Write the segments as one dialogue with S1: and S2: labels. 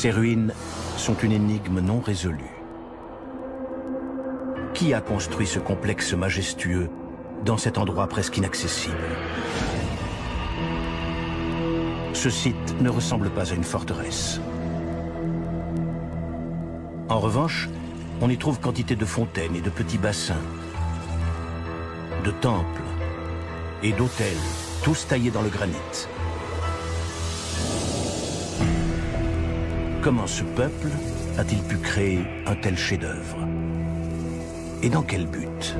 S1: Ces ruines sont une énigme non résolue. Qui a construit ce complexe majestueux dans cet endroit presque inaccessible? Ce site ne ressemble pas à une forteresse. En revanche, on y trouve quantité de fontaines et de petits bassins, de temples et d'hôtels, tous taillés dans le granit. Comment ce peuple a-t-il pu créer un tel chef-d'œuvre? Et dans quel but?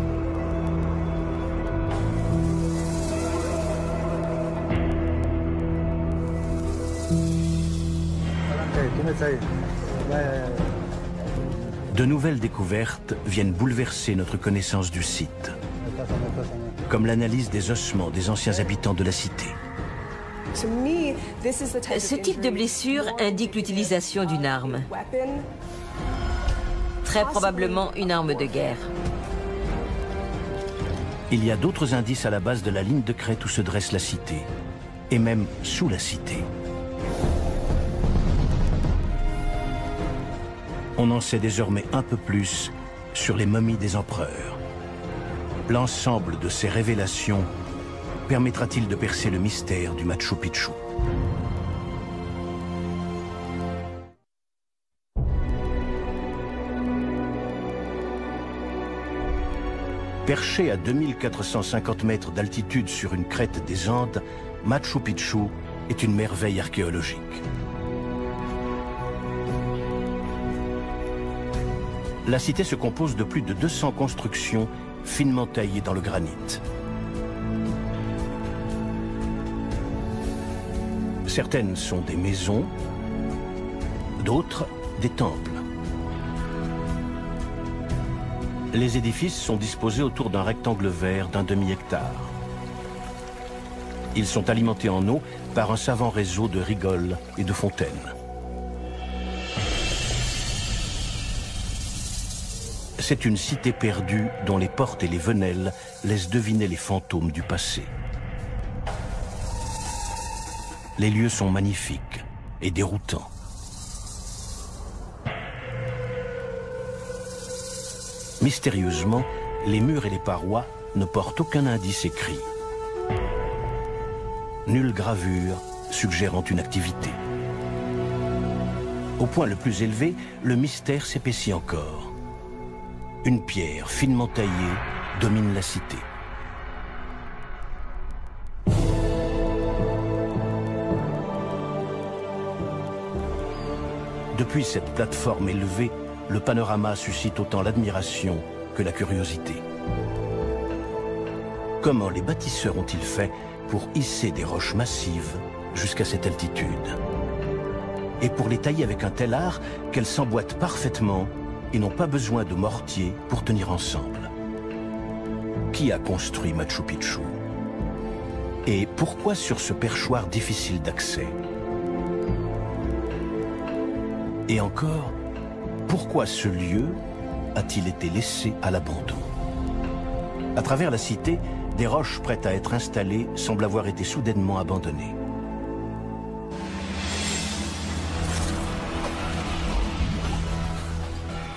S1: De nouvelles découvertes viennent bouleverser notre connaissance du site, comme l'analyse des ossements des anciens habitants de la cité.
S2: Ce type de blessure indique l'utilisation d'une arme. Très probablement une arme de guerre.
S1: Il y a d'autres indices à la base de la ligne de crête où se dresse la cité, et même sous la cité. On en sait désormais un peu plus sur les momies des empereurs. L'ensemble de ces révélations permettra-t-il de percer le mystère du Machu Picchu? Perché à 2450 mètres d'altitude sur une crête des Andes, Machu Picchu est une merveille archéologique. La cité se compose de plus de 200 constructions finement taillées dans le granit. Certaines sont des maisons, d'autres des temples. Les édifices sont disposés autour d'un rectangle vert d'un demi-hectare. Ils sont alimentés en eau par un savant réseau de rigoles et de fontaines. C'est une cité perdue dont les portes et les venelles laissent deviner les fantômes du passé. Les lieux sont magnifiques et déroutants. Mystérieusement, les murs et les parois ne portent aucun indice écrit. Nulle gravure suggérant une activité. Au point le plus élevé, le mystère s'épaissit encore. Une pierre finement taillée domine la cité. Depuis cette plateforme élevée, le panorama suscite autant l'admiration que la curiosité. Comment les bâtisseurs ont-ils fait pour hisser des roches massives jusqu'à cette altitude? Et pour les tailler avec un tel art qu'elles s'emboîtent parfaitement et n'ont pas besoin de mortier pour tenir ensemble. Qui a construit Machu Picchu? Et pourquoi sur ce perchoir difficile d'accès? Et encore, pourquoi ce lieu a-t-il été laissé à l'abandon? À travers la cité, des roches prêtes à être installées semblent avoir été soudainement abandonnées.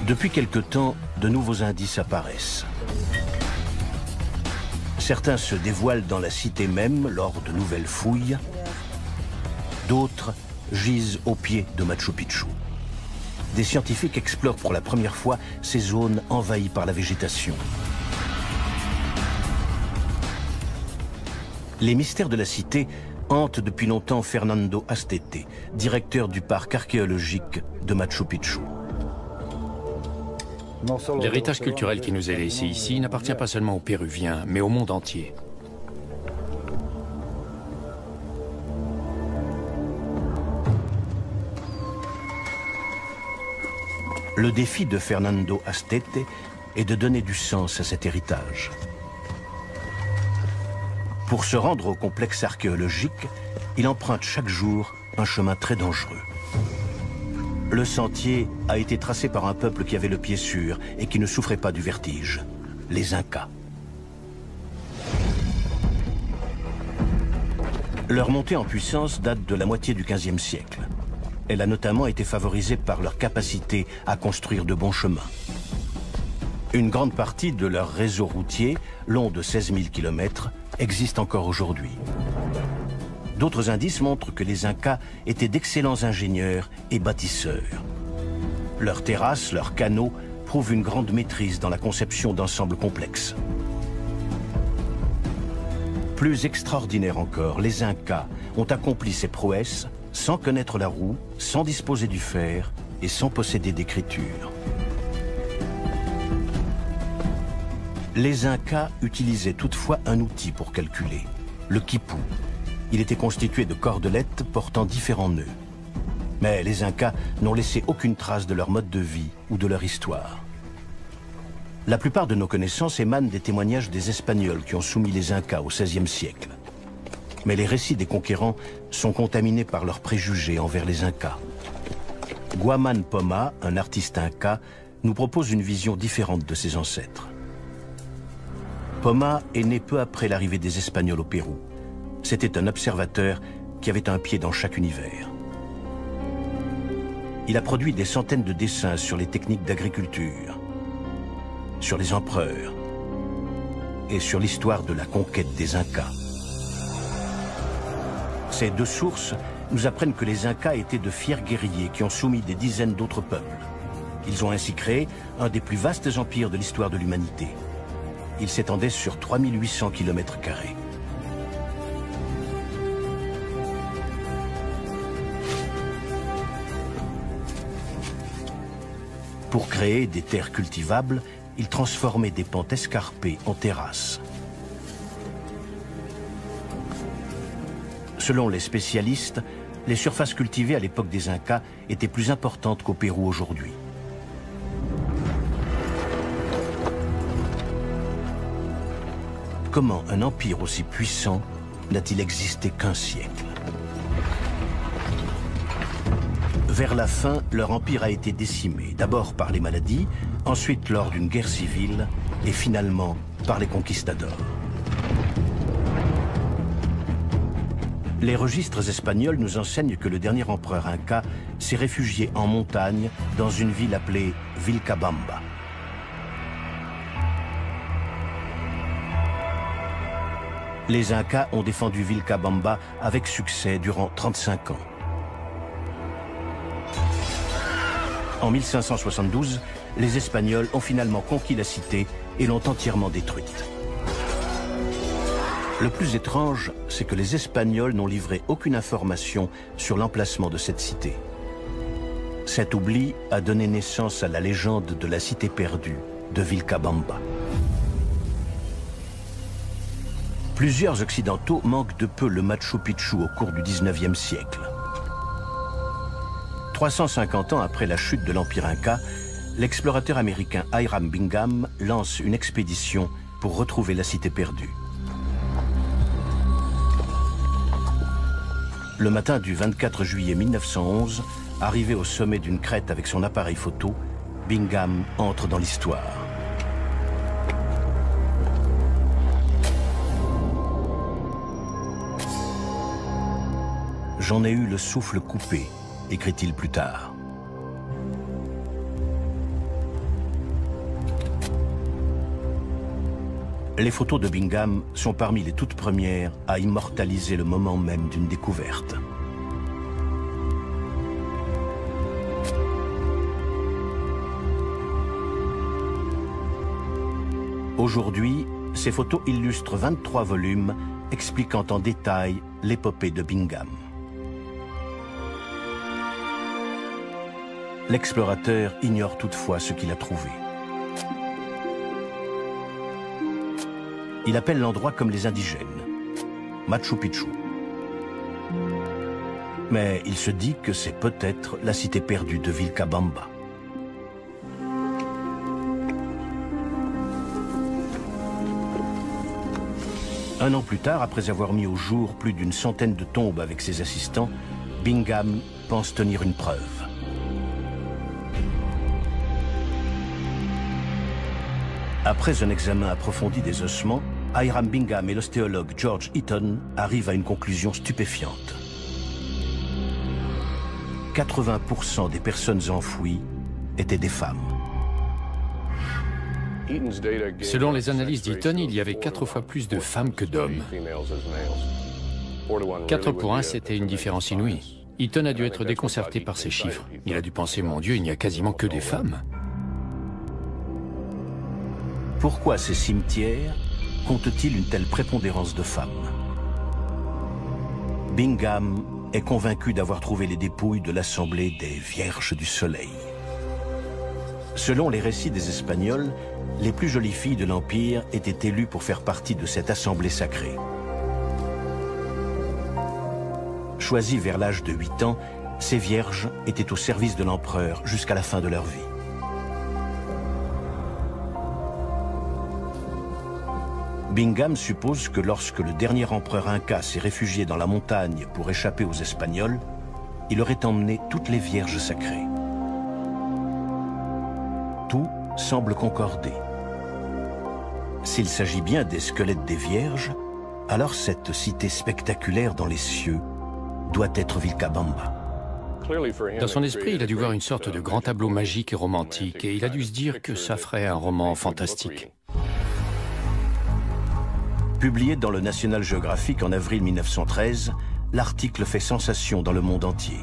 S1: Depuis quelque temps, de nouveaux indices apparaissent. Certains se dévoilent dans la cité même lors de nouvelles fouilles. D'autres gisent au pied de Machu Picchu. Des scientifiques explorent pour la première fois ces zones envahies par la végétation. Les mystères de la cité hantent depuis longtemps Fernando Astete, directeur du parc archéologique de Machu Picchu.
S3: L'héritage culturel qui nous est laissé ici n'appartient pas seulement aux Péruviens, mais au monde entier.
S1: Le défi de Fernando Astete est de donner du sens à cet héritage. Pour se rendre au complexe archéologique, il emprunte chaque jour un chemin très dangereux. Le sentier a été tracé par un peuple qui avait le pied sûr et qui ne souffrait pas du vertige, les Incas. Leur montée en puissance date de la moitié du XVe siècle. Elle a notamment été favorisée par leur capacité à construire de bons chemins. Une grande partie de leur réseau routier, long de 16 000 km, existe encore aujourd'hui. D'autres indices montrent que les Incas étaient d'excellents ingénieurs et bâtisseurs. Leurs terrasses, leurs canaux prouvent une grande maîtrise dans la conception d'ensembles complexes. Plus extraordinaire encore, les Incas ont accompli ces prouesses sans connaître la roue, sans disposer du fer et sans posséder d'écriture. Les Incas utilisaient toutefois un outil pour calculer, le quipu. Il était constitué de cordelettes portant différents nœuds. Mais les Incas n'ont laissé aucune trace de leur mode de vie ou de leur histoire. La plupart de nos connaissances émanent des témoignages des Espagnols qui ont soumis les Incas au XVIe siècle. Mais les récits des conquérants sont contaminés par leurs préjugés envers les Incas. Guaman Poma, un artiste Inca, nous propose une vision différente de ses ancêtres. Poma est né peu après l'arrivée des Espagnols au Pérou. C'était un observateur qui avait un pied dans chaque univers. Il a produit des centaines de dessins sur les techniques d'agriculture, sur les empereurs et sur l'histoire de la conquête des Incas. Ces deux sources nous apprennent que les Incas étaient de fiers guerriers qui ont soumis des dizaines d'autres peuples. Ils ont ainsi créé un des plus vastes empires de l'histoire de l'humanité. Il s'étendait sur 3800 km². Pour créer des terres cultivables, ils transformaient des pentes escarpées en terrasses. Selon les spécialistes, les surfaces cultivées à l'époque des Incas étaient plus importantes qu'au Pérou aujourd'hui. Comment un empire aussi puissant n'a-t-il existé qu'un siècle? Vers la fin, leur empire a été décimé, d'abord par les maladies, ensuite lors d'une guerre civile, et finalement par les conquistadors. Les registres espagnols nous enseignent que le dernier empereur Inca s'est réfugié en montagne dans une ville appelée Vilcabamba. Les Incas ont défendu Vilcabamba avec succès durant 35 ans. En 1572, les Espagnols ont finalement conquis la cité et l'ont entièrement détruite. Le plus étrange, c'est que les Espagnols n'ont livré aucune information sur l'emplacement de cette cité. Cet oubli a donné naissance à la légende de la cité perdue de Vilcabamba. Plusieurs Occidentaux manquent de peu le Machu Picchu au cours du XIXe siècle. 350 ans après la chute de l'Empire Inca, l'explorateur américain Hiram Bingham lance une expédition pour retrouver la cité perdue. Le matin du 24 juillet 1911, arrivé au sommet d'une crête avec son appareil photo, Bingham entre dans l'histoire. « J'en ai eu le souffle coupé », écrit-il plus tard. Les photos de Bingham sont parmi les toutes premières à immortaliser le moment même d'une découverte. Aujourd'hui, ces photos illustrent 23 volumes expliquant en détail l'épopée de Bingham. L'explorateur ignore toutefois ce qu'il a trouvé. Il appelle l'endroit comme les indigènes, Machu Picchu. Mais il se dit que c'est peut-être la cité perdue de Vilcabamba. Un an plus tard, après avoir mis au jour plus d'une centaine de tombes avec ses assistants, Bingham pense tenir une preuve. Après un examen approfondi des ossements, Hiram Bingham et l'ostéologue George Eaton arrivent à une conclusion stupéfiante. 80% des personnes enfouies étaient des femmes.
S3: Selon les analyses d'Eaton, il y avait 4 fois plus de femmes que d'hommes. 4 pour 1, c'était une différence inouïe. Eaton a dû être déconcerté par ces chiffres. Il a dû penser, mon Dieu, il n'y a quasiment que des femmes.
S1: Pourquoi ces cimetières comptent-ils une telle prépondérance de femmes? Bingham est convaincu d'avoir trouvé les dépouilles de l'assemblée des Vierges du Soleil. Selon les récits des Espagnols, les plus jolies filles de l'Empire étaient élues pour faire partie de cette assemblée sacrée. Choisies vers l'âge de 8 ans, ces vierges étaient au service de l'empereur jusqu'à la fin de leur vie. Bingham suppose que lorsque le dernier empereur inca s'est réfugié dans la montagne pour échapper aux Espagnols, il aurait emmené toutes les vierges sacrées. Tout semble concorder. S'il s'agit bien des squelettes des vierges, alors cette cité spectaculaire dans les cieux doit être Vilcabamba.
S3: Dans son esprit, il a dû voir une sorte de grand tableau magique et romantique, et il a dû se dire que ça ferait un roman fantastique.
S1: Publié dans le National Geographic en avril 1913, l'article fait sensation dans le monde entier.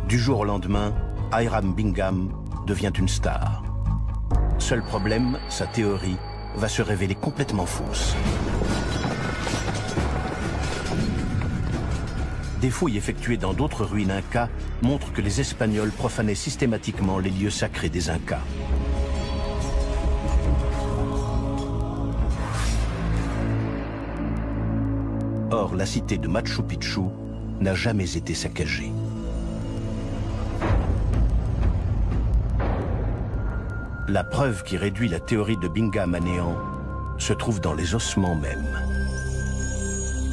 S1: Du jour au lendemain, Hiram Bingham devient une star. Seul problème, sa théorie va se révéler complètement fausse. Des fouilles effectuées dans d'autres ruines incas montrent que les Espagnols profanaient systématiquement les lieux sacrés des Incas. Or, la cité de Machu Picchu n'a jamais été saccagée. La preuve qui réduit la théorie de Bingham à néant se trouve dans les ossements mêmes.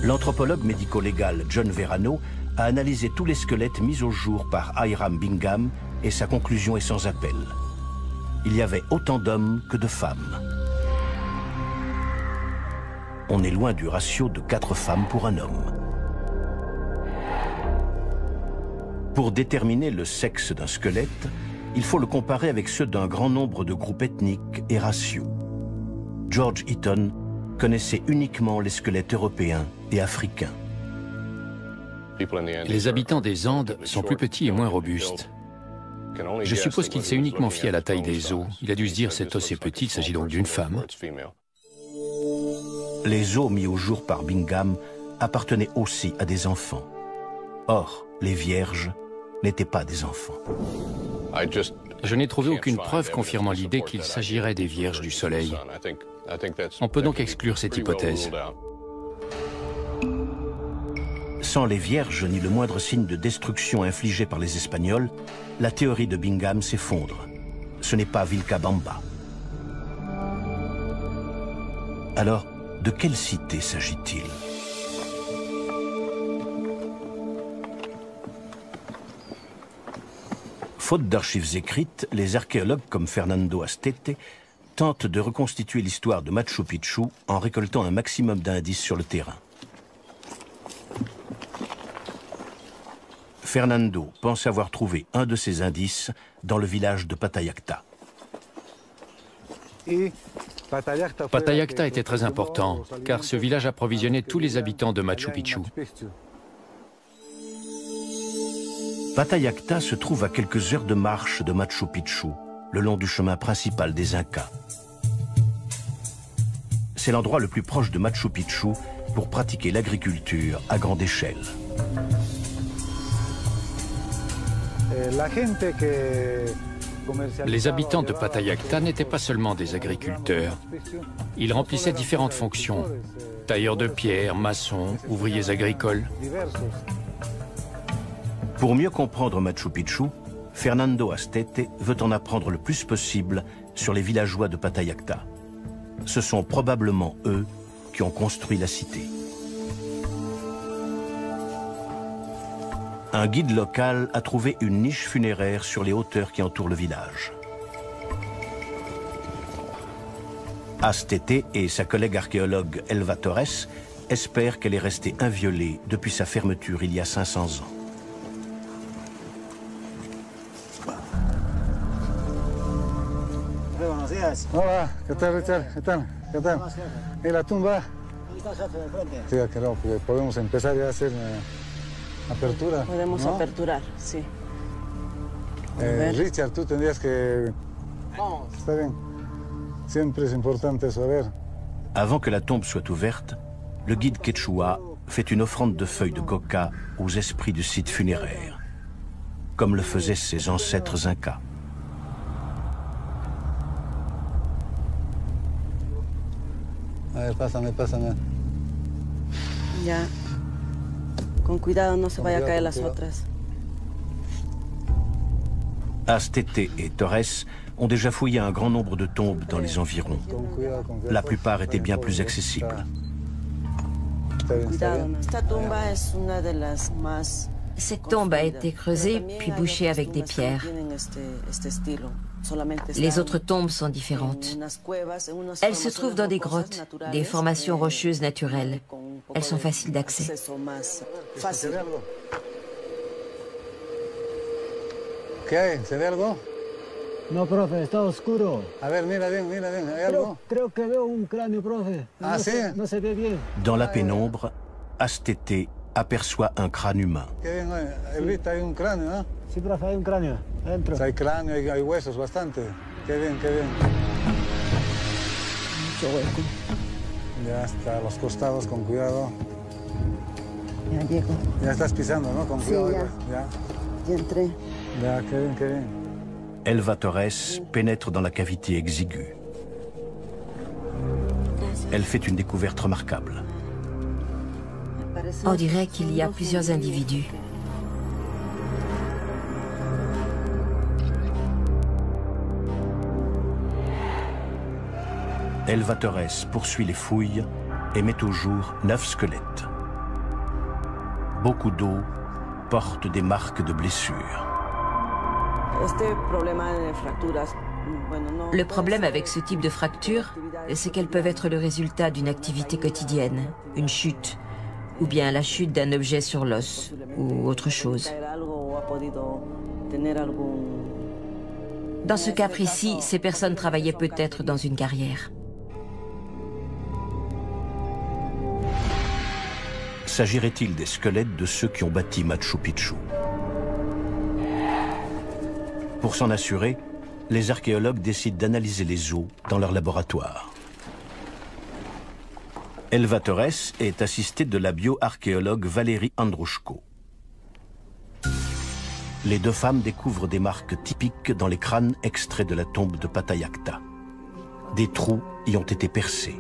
S1: L'anthropologue médico-légal John Verrano a analysé tous les squelettes mis au jour par Hiram Bingham et sa conclusion est sans appel. Il y avait autant d'hommes que de femmes. On est loin du ratio de 4 femmes pour un homme. Pour déterminer le sexe d'un squelette, il faut le comparer avec ceux d'un grand nombre de groupes ethniques et raciaux. George Eaton connaissait uniquement les squelettes européens et africains.
S3: Les habitants des Andes sont plus petits et moins robustes. Je suppose qu'il s'est uniquement fié à la taille des os. Il a dû se dire, cet os est petit, il s'agit donc d'une femme.
S1: Les os mis au jour par Bingham appartenaient aussi à des enfants. Or, les vierges n'étaient pas des enfants.
S3: Je n'ai trouvé aucune preuve confirmant l'idée qu'il s'agirait des Vierges du Soleil. On peut donc exclure cette hypothèse.
S1: Sans les vierges ni le moindre signe de destruction infligé par les Espagnols, la théorie de Bingham s'effondre. Ce n'est pas Vilcabamba. Alors, de quelle cité s'agit-il? Faute d'archives écrites, les archéologues comme Fernando Astete tentent de reconstituer l'histoire de Machu Picchu en récoltant un maximum d'indices sur le terrain. Fernando pense avoir trouvé un de ces indices dans le village de Patayacta.
S3: Patayacta était très important, car ce village approvisionnait tous les habitants de Machu Picchu.
S1: Patayacta se trouve à quelques heures de marche de Machu Picchu, le long du chemin principal des Incas. C'est l'endroit le plus proche de Machu Picchu pour pratiquer l'agriculture à grande échelle.
S3: Les habitants de Patayacta n'étaient pas seulement des agriculteurs. Ils remplissaient différentes fonctions. Tailleurs de pierre, maçons, ouvriers agricoles.
S1: Pour mieux comprendre Machu Picchu, Fernando Astete veut en apprendre le plus possible sur les villageois de Patayacta. Ce sont probablement eux qui ont construit la cité. Un guide local a trouvé une niche funéraire sur les hauteurs qui entourent le village. Astete et sa collègue archéologue Elva Torres espèrent qu'elle est restée inviolée depuis sa fermeture il y a 500 ans.
S4: Hola, ¿qué tal, Richard? ¿Qué tal? ¿Qué tal? ¿Y la tumba? Sí, claro, porque podemos empezar ya a hacer apertura.
S5: Podemos aperturar, sí.
S4: Richard, tú tendrías que... Está bien. Siempre es importante saber.
S1: Avant que la tombe soit ouverte, le guide quechua fait une offrande de feuilles de coca aux esprits du site funéraire, comme le faisaient ses ancêtres incas.
S4: A ver, pásame.
S5: Ya. Con cuidado, no se vaya a caer las otras.
S1: Astete et Torres ont déjà fouillé un grand nombre de tombes dans les environs. La plupart étaient bien plus accessibles.
S5: Cuidado, esta tumba es una de las más...
S2: Cette tombe a été creusée puis bouchée avec des pierres. Les autres tombes sont différentes. Elles se trouvent dans des grottes, des formations rocheuses naturelles. Elles sont faciles d'accès.
S4: ¿Qué hay? ¿Se ve algo?
S6: No, profe, está oscuro.
S4: A ver, mira bien, ¿hay algo?
S6: Creo que veo un cráneo, profe.
S4: Ah, ¿sí?
S6: No se ve bien.
S1: Dans la pénombre, Astete aperçoit un crâne humain.
S4: Qué bien, Elvita, hay un cráneo, ¿no?
S6: Sí, profe, hay un cráneo adentro.
S4: Hay cráneo, hay huesos bastante. Qué bien.
S5: Mucho hueco.
S4: Ya está, a los costados, con cuidado.
S5: Ya llego.
S4: Ya estás pisando, ¿no? Con cuidado.
S5: Sí, ya entré.
S4: Ya, qué bien.
S1: Elva Torres pénètre dans la cavité exiguë. Elle fait une découverte remarquable.
S2: On dirait qu'il y a plusieurs individus.
S1: Elva Torres poursuit les fouilles et met au jour 9 squelettes. Beaucoup d'eau portent des marques de blessures.
S2: Le problème avec ce type de fractures, c'est qu'elles peuvent être le résultat d'une activité quotidienne, une chute, ou bien la chute d'un objet sur l'os, ou autre chose. Dans ce cas précis, ces personnes travaillaient peut-être dans une carrière.
S1: S'agirait-il des squelettes de ceux qui ont bâti Machu Picchu? Pour s'en assurer, les archéologues décident d'analyser les os dans leur laboratoire. Elva Torres est assistée de la bioarchéologue Valérie Androuchko. Les deux femmes découvrent des marques typiques dans les crânes extraits de la tombe de Patayacta. Des trous y ont été percés.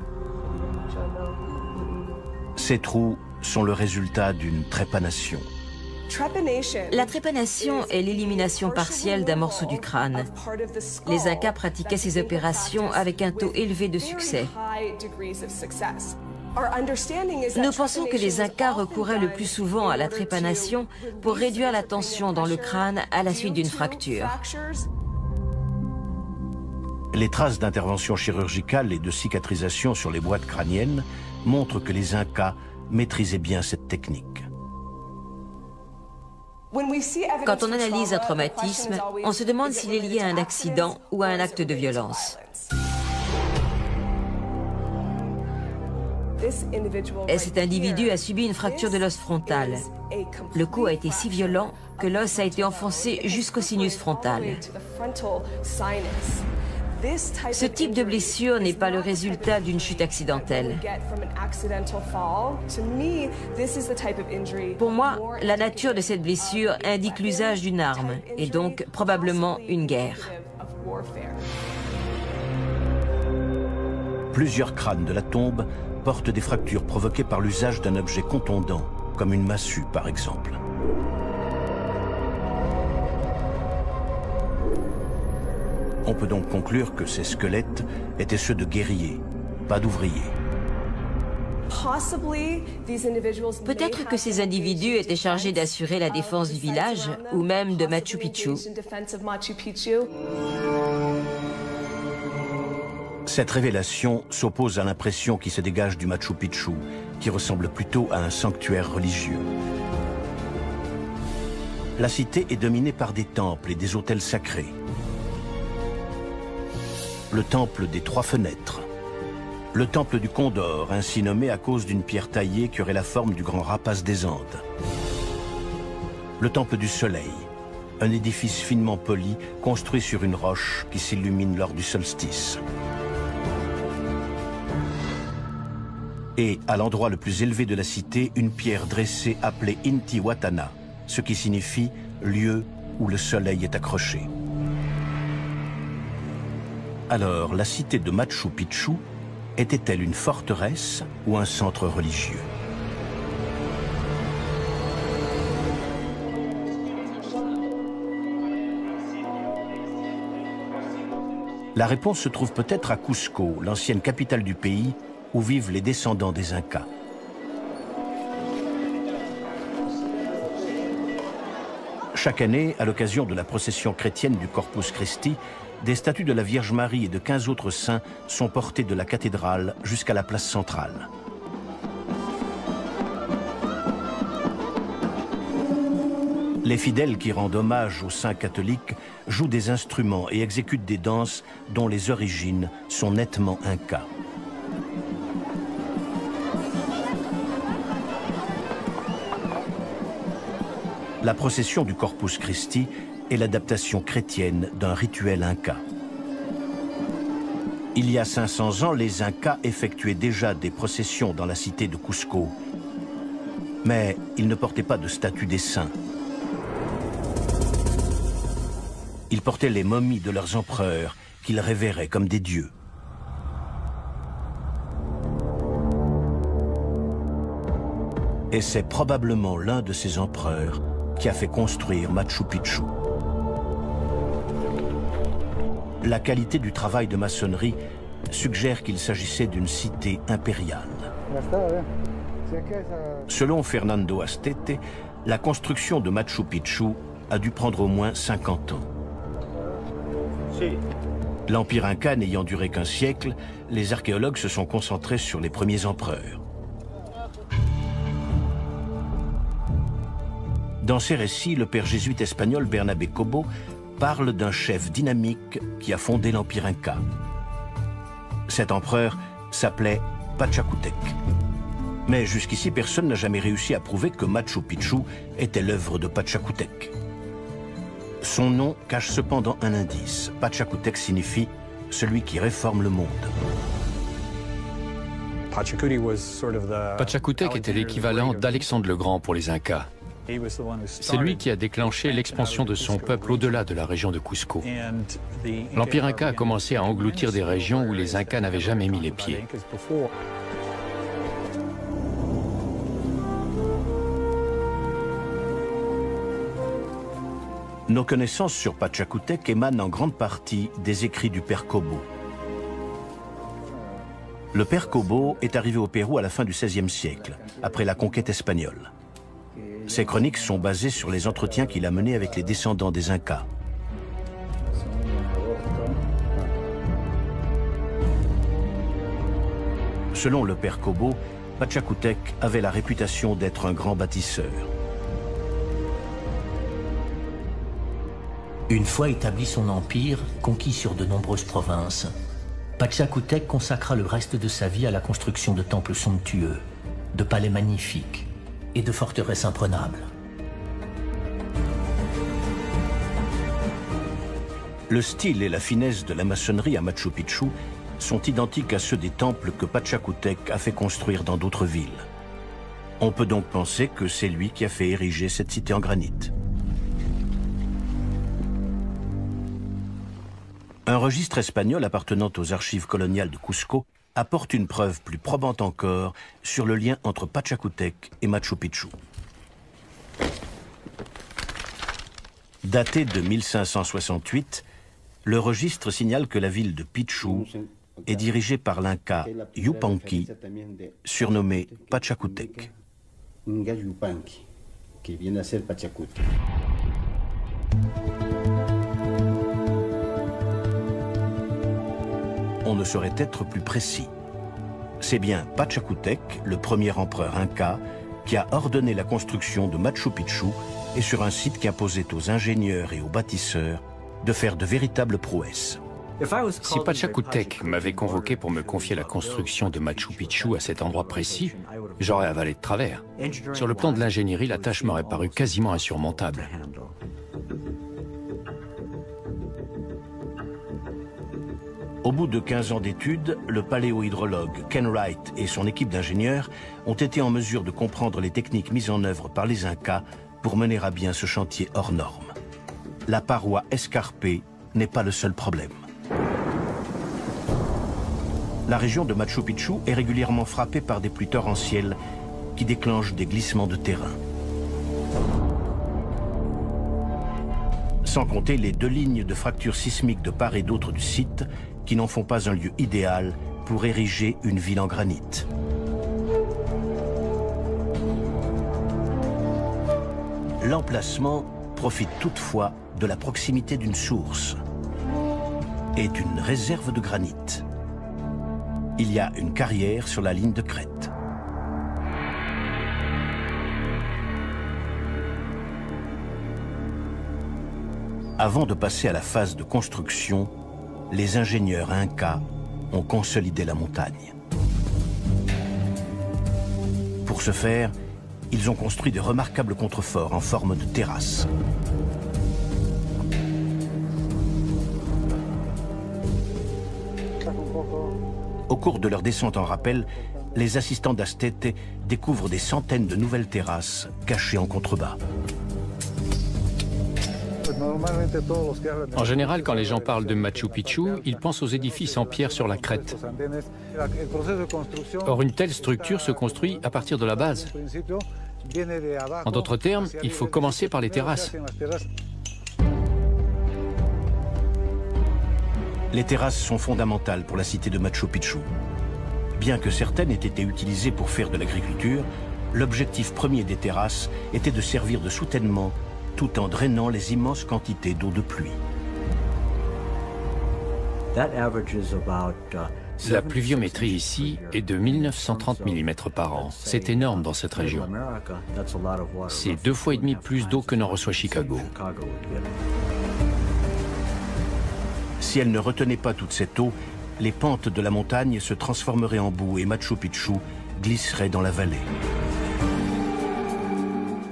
S1: Ces trous sont le résultat d'une trépanation.
S2: La trépanation est l'élimination partielle d'un morceau du crâne. Les Incas pratiquaient ces opérations avec un taux élevé de succès. Nous pensons que les Incas recouraient le plus souvent à la trépanation pour réduire la tension dans le crâne à la suite d'une fracture.
S1: Les traces d'intervention chirurgicale et de cicatrisation sur les boîtes crâniennes montrent que les Incas maîtrisaient bien cette technique.
S2: Quand on analyse un traumatisme, on se demande s'il est lié à un accident ou à un acte de violence. Cet individu a subi une fracture de l'os frontal. Le coup a été si violent que l'os a été enfoncé jusqu'au sinus frontal. Ce type de blessure n'est pas le résultat d'une chute accidentelle. Pour moi, la nature de cette blessure indique l'usage d'une arme et donc probablement une guerre.
S1: Plusieurs crânes de la tombe portent des fractures provoquées par l'usage d'un objet contondant, comme une massue par exemple. On peut donc conclure que ces squelettes étaient ceux de guerriers, pas d'ouvriers.
S2: Peut-être que ces individus étaient chargés d'assurer la défense du village ou même de Machu Picchu.
S1: Cette révélation s'oppose à l'impression qui se dégage du Machu Picchu, qui ressemble plutôt à un sanctuaire religieux. La cité est dominée par des temples et des autels sacrés. le temple des 3 fenêtres, le temple du Condor, ainsi nommé à cause d'une pierre taillée qui aurait la forme du grand rapace des Andes, le temple du Soleil, un édifice finement poli construit sur une roche qui s'illumine lors du solstice. Et, à l'endroit le plus élevé de la cité, une pierre dressée appelée Intihuatana, ce qui signifie lieu où le soleil est accroché. Alors, la cité de Machu Picchu était-elle une forteresse ou un centre religieux? La réponse se trouve peut-être à Cusco, l'ancienne capitale du pays, où vivent les descendants des Incas. Chaque année, à l'occasion de la procession chrétienne du Corpus Christi, des statues de la Vierge Marie et de 15 autres saints sont portées de la cathédrale jusqu'à la place centrale. Les fidèles qui rendent hommage aux saints catholiques jouent des instruments et exécutent des danses dont les origines sont nettement incas. La procession du Corpus Christi est l'adaptation chrétienne d'un rituel inca. Il y a 500 ans, les Incas effectuaient déjà des processions dans la cité de Cusco. Mais ils ne portaient pas de statue des saints. Ils portaient les momies de leurs empereurs, qu'ils révéraient comme des dieux. Et c'est probablement l'un de ces empereurs qui a fait construire Machu Picchu. La qualité du travail de maçonnerie suggère qu'il s'agissait d'une cité impériale. Selon Fernando Astete, la construction de Machu Picchu a dû prendre au moins 50 ans. L'Empire Inca n'ayant duré qu'un siècle, les archéologues se sont concentrés sur les premiers empereurs. Dans ses récits, le père jésuite espagnol Bernabé Cobo parle d'un chef dynamique qui a fondé l'Empire Inca. Cet empereur s'appelait Pachacutec. Mais jusqu'ici, personne n'a jamais réussi à prouver que Machu Picchu était l'œuvre de Pachacutec. Son nom cache cependant un indice. Pachacutec signifie « celui qui réforme le monde ».
S3: Pachacutec était l'équivalent d'Alexandre le Grand pour les Incas. C'est lui qui a déclenché l'expansion de son peuple au-delà de la région de Cusco. L'Empire Inca a commencé à engloutir des régions où les Incas n'avaient jamais mis les pieds.
S1: Nos connaissances sur Pachacutec émanent en grande partie des écrits du père Cobo. Le père Cobo est arrivé au Pérou à la fin du XVIe siècle, après la conquête espagnole. Ses chroniques sont basées sur les entretiens qu'il a menés avec les descendants des Incas. Selon le père Cobo, Pachacutec avait la réputation d'être un grand bâtisseur.
S7: Une fois établi son empire, conquis sur de nombreuses provinces, Pachacutec consacra le reste de sa vie à la construction de temples somptueux, de palais magnifiques et de forteresses imprenables.
S1: Le style et la finesse de la maçonnerie à Machu Picchu sont identiques à ceux des temples que Pachacutec a fait construire dans d'autres villes. On peut donc penser que c'est lui qui a fait ériger cette cité en granit. Un registre espagnol appartenant aux archives coloniales de Cusco apporte une preuve plus probante encore sur le lien entre Pachacutec et Machu Picchu. Daté de 1568, le registre signale que la ville de Pichu est dirigée par l'Inca Yupanqui, surnommé Pachacutec. On ne saurait être plus précis. C'est bien Pachacutec, le premier empereur inca, qui a ordonné la construction de Machu Picchu et sur un site qui imposait aux ingénieurs et aux bâtisseurs de faire de véritables prouesses.
S3: Si Pachacútec m'avait convoqué pour me confier la construction de Machu Picchu à cet endroit précis, j'aurais avalé de travers. Sur le plan de l'ingénierie, la tâche m'aurait paru quasiment insurmontable.
S1: Au bout de 15 ans d'études, le paléohydrologue Ken Wright et son équipe d'ingénieurs ont été en mesure de comprendre les techniques mises en œuvre par les Incas pour mener à bien ce chantier hors norme. La paroi escarpée n'est pas le seul problème. La région de Machu Picchu est régulièrement frappée par des pluies torrentielles qui déclenchent des glissements de terrain. Sans compter les 2 lignes de fractures sismiques de part et d'autre du site qui n'en font pas un lieu idéal pour ériger une ville en granit. L'emplacement profite toutefois de la proximité d'une source et d'une réserve de granit. Il y a une carrière sur la ligne de crête. Avant de passer à la phase de construction, les ingénieurs incas ont consolidé la montagne. Pour ce faire, ils ont construit de remarquables contreforts en forme de terrasse. Au cours de leur descente en rappel, les assistants d'Astete découvrent des centaines de nouvelles terrasses cachées en contrebas.
S3: En général, quand les gens parlent de Machu Picchu, ils pensent aux édifices en pierre sur la crête. Or, une telle structure se construit à partir de la base. En d'autres termes, il faut commencer par les terrasses.
S1: Les terrasses sont fondamentales pour la cité de Machu Picchu. Bien que certaines aient été utilisées pour faire de l'agriculture, l'objectif premier des terrasses était de servir de soutènement tout en drainant les immenses quantités d'eau de pluie.
S3: La pluviométrie ici est de 1930 mm par an. C'est énorme dans cette région. C'est 2,5 fois plus d'eau que n'en reçoit Chicago.
S1: Si elle ne retenait pas toute cette eau, les pentes de la montagne se transformeraient en boue et Machu Picchu glisserait dans la vallée.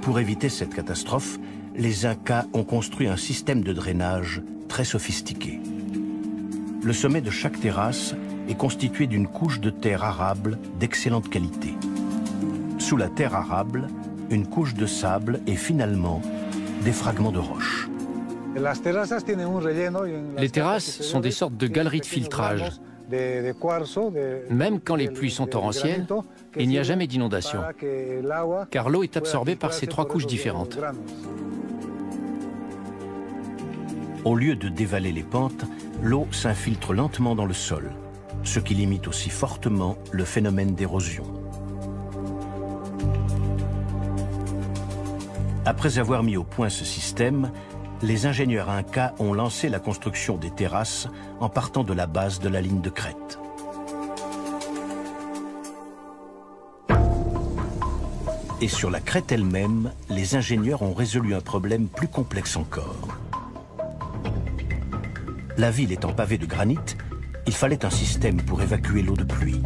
S1: Pour éviter cette catastrophe, les Incas ont construit un système de drainage très sophistiqué. Le sommet de chaque terrasse est constitué d'une couche de terre arable d'excellente qualité. Sous la terre arable, une couche de sable et finalement des fragments de roche.
S3: Les terrasses sont des sortes de galeries de filtrage. Même quand les pluies sont torrentielles, il n'y a jamais d'inondation, car l'eau est absorbée par ces 3 couches différentes.
S1: Au lieu de dévaler les pentes, l'eau s'infiltre lentement dans le sol, ce qui limite aussi fortement le phénomène d'érosion. Après avoir mis au point ce système, les ingénieurs incas ont lancé la construction des terrasses en partant de la base de la ligne de crête. Et sur la crête elle-même, les ingénieurs ont résolu un problème plus complexe encore. La ville étant pavée de granit, il fallait un système pour évacuer l'eau de pluie.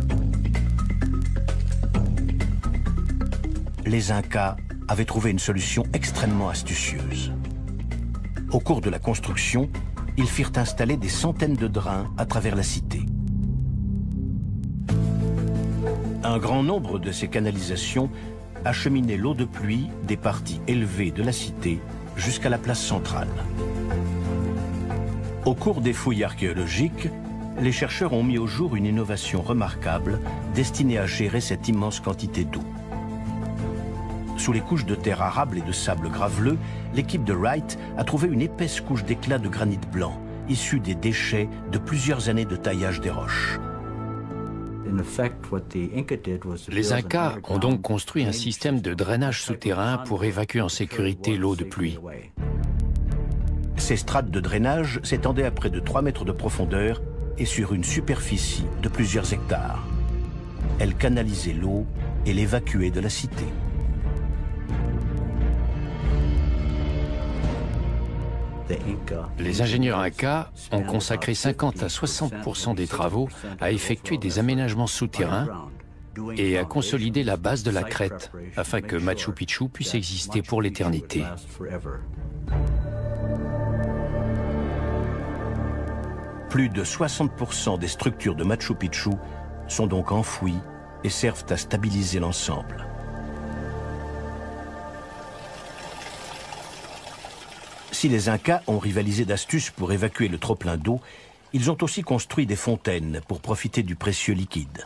S1: Les Incas avaient trouvé une solution extrêmement astucieuse. Au cours de la construction, ils firent installer des centaines de drains à travers la cité. Un grand nombre de ces canalisations acheminaient l'eau de pluie des parties élevées de la cité jusqu'à la place centrale. Au cours des fouilles archéologiques, les chercheurs ont mis au jour une innovation remarquable destinée à gérer cette immense quantité d'eau. Sous les couches de terre arable et de sable graveleux, l'équipe de Wright a trouvé une épaisse couche d'éclats de granit blanc, issue des déchets de plusieurs années de taillage des roches.
S3: Les Incas ont donc construit un système de drainage souterrain pour évacuer en sécurité l'eau de pluie.
S1: Ces strates de drainage s'étendaient à près de 3 mètres de profondeur et sur une superficie de plusieurs hectares. Elles canalisaient l'eau et l'évacuaient de la cité.
S3: Les ingénieurs incas ont consacré 50 à 60% des travaux à effectuer des aménagements souterrains et à consolider la base de la crête afin que Machu Picchu puisse exister pour l'éternité.
S1: Plus de 60% des structures de Machu Picchu sont donc enfouies et servent à stabiliser l'ensemble. Si les Incas ont rivalisé d'astuces pour évacuer le trop-plein d'eau, ils ont aussi construit des fontaines pour profiter du précieux liquide.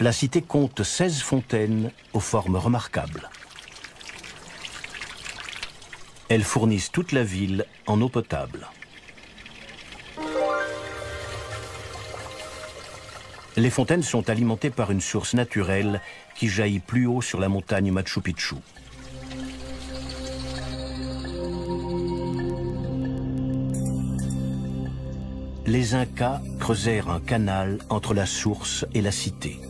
S1: La cité compte 16 fontaines aux formes remarquables. Elles fournissent toute la ville en eau potable. Les fontaines sont alimentées par une source naturelle qui jaillit plus haut sur la montagne Machu Picchu. Les Incas creusèrent un canal entre la source et la cité.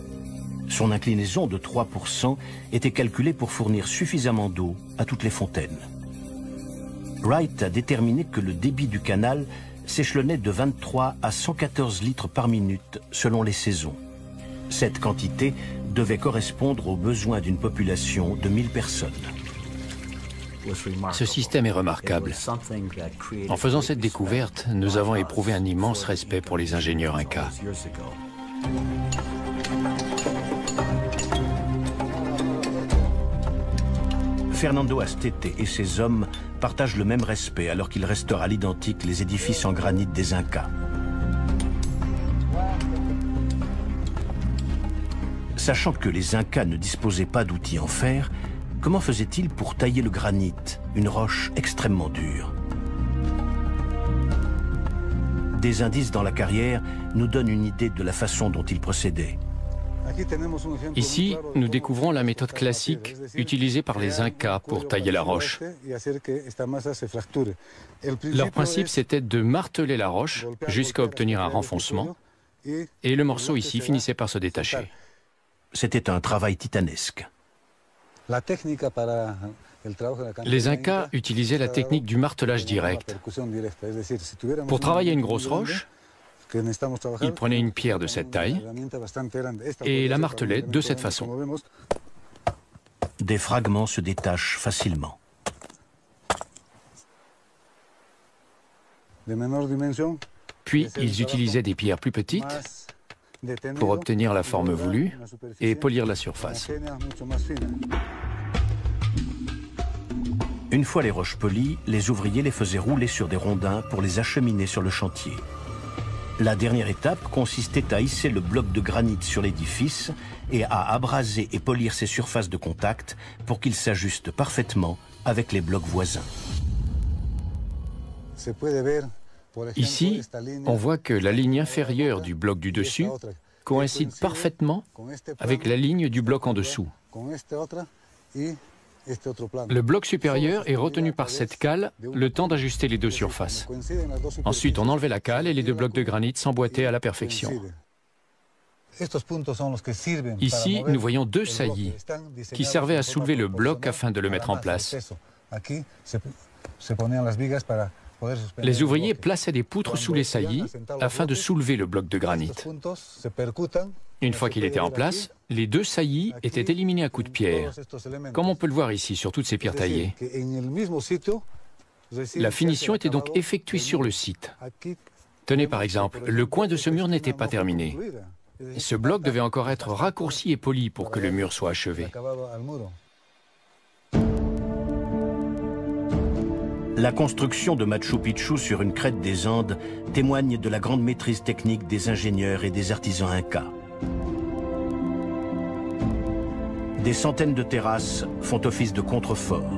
S1: Son inclinaison de 3% était calculée pour fournir suffisamment d'eau à toutes les fontaines. Wright a déterminé que le débit du canal s'échelonnait de 23 à 114 litres par minute selon les saisons. Cette quantité devait correspondre aux besoins d'une population de 1000 personnes.
S3: Ce système est remarquable. En faisant cette découverte, nous avons éprouvé un immense respect pour les ingénieurs incas.
S1: Fernando Astete et ses hommes partagent le même respect alors qu'ils restaurent à l'identique les édifices en granit des Incas. Sachant que les Incas ne disposaient pas d'outils en fer, comment faisaient-ils pour tailler le granit, une roche extrêmement dure? Des indices dans la carrière nous donnent une idée de la façon dont ils procédaient.
S3: Ici, nous découvrons la méthode classique utilisée par les Incas pour tailler la roche. Leur principe, c'était de marteler la roche jusqu'à obtenir un renfoncement, et le morceau ici finissait par se détacher.
S1: C'était un travail titanesque.
S3: Les Incas utilisaient la technique du martelage direct. Pour travailler une grosse roche, ils prenaient une pierre de cette taille et la martelaient de cette façon.
S1: Des fragments se détachent facilement.
S3: Puis ils utilisaient des pierres plus petites pour obtenir la forme voulue et polir la surface.
S1: Une fois les roches polies, les ouvriers les faisaient rouler sur des rondins pour les acheminer sur le chantier. La dernière étape consistait à hisser le bloc de granit sur l'édifice et à abraser et polir ses surfaces de contact pour qu'il s'ajuste parfaitement avec les blocs voisins.
S3: Ici, on voit que la ligne inférieure du bloc du dessus coïncide parfaitement avec la ligne du bloc en dessous. Le bloc supérieur est retenu par cette cale le temps d'ajuster les deux surfaces. Ensuite, on enlevait la cale et les deux blocs de granit s'emboîtaient à la perfection. Ici, nous voyons deux saillies qui servaient à soulever le bloc afin de le mettre en place. Les ouvriers plaçaient des poutres sous les saillies afin de soulever le bloc de granit. Une fois qu'il était en place, les deux saillies étaient éliminées à coups de pierre, comme on peut le voir ici sur toutes ces pierres taillées. La finition était donc effectuée sur le site. Tenez par exemple, le coin de ce mur n'était pas terminé. Ce bloc devait encore être raccourci et poli pour que le mur soit achevé.
S1: La construction de Machu Picchu sur une crête des Andes témoigne de la grande maîtrise technique des ingénieurs et des artisans incas. Des centaines de terrasses font office de contrefort.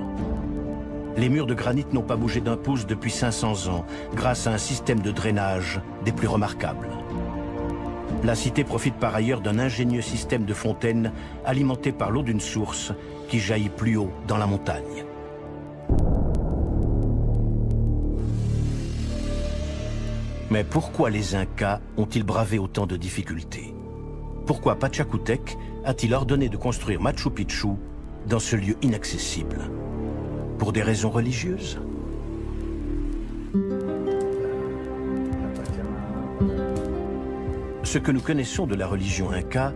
S1: Les murs de granit n'ont pas bougé d'un pouce depuis 500 ans grâce à un système de drainage des plus remarquables. La cité profite par ailleurs d'un ingénieux système de fontaines alimenté par l'eau d'une source qui jaillit plus haut dans la montagne. Mais pourquoi les Incas ont-ils bravé autant de difficultés? Pourquoi Pachacútec a-t-il ordonné de construire Machu Picchu dans ce lieu inaccessible? Pour des raisons religieuses? Ce que nous connaissons de la religion inca,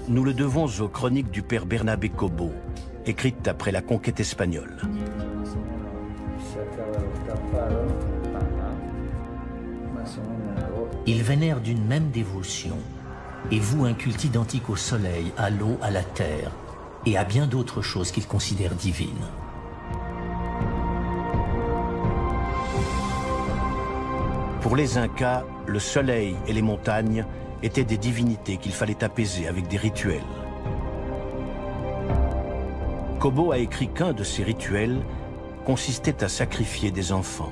S1: nous le devons aux chroniques du père Bernabé Cobo, écrites après la conquête espagnole.
S7: Ils vénèrent d'une même dévotion et vouent un culte identique au soleil, à l'eau, à la terre et à bien d'autres choses qu'ils considèrent divines.
S1: Pour les Incas, le soleil et les montagnes étaient des divinités qu'il fallait apaiser avec des rituels. Cobo a écrit qu'un de ces rituels consistait à sacrifier des enfants.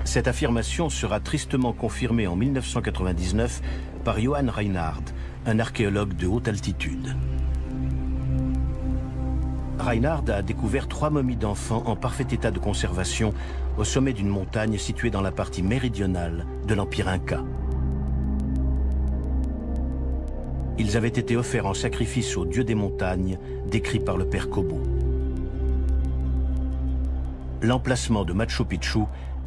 S1: Cette affirmation sera tristement confirmée en 1999 par Johan Reinhard, un archéologue de haute altitude. Reinhard a découvert 3 momies d'enfants en parfait état de conservation au sommet d'une montagne située dans la partie méridionale de l'Empire Inca. Ils avaient été offerts en sacrifice au dieu des montagnes, décrit par le père Cobo. L'emplacement de Machu Picchu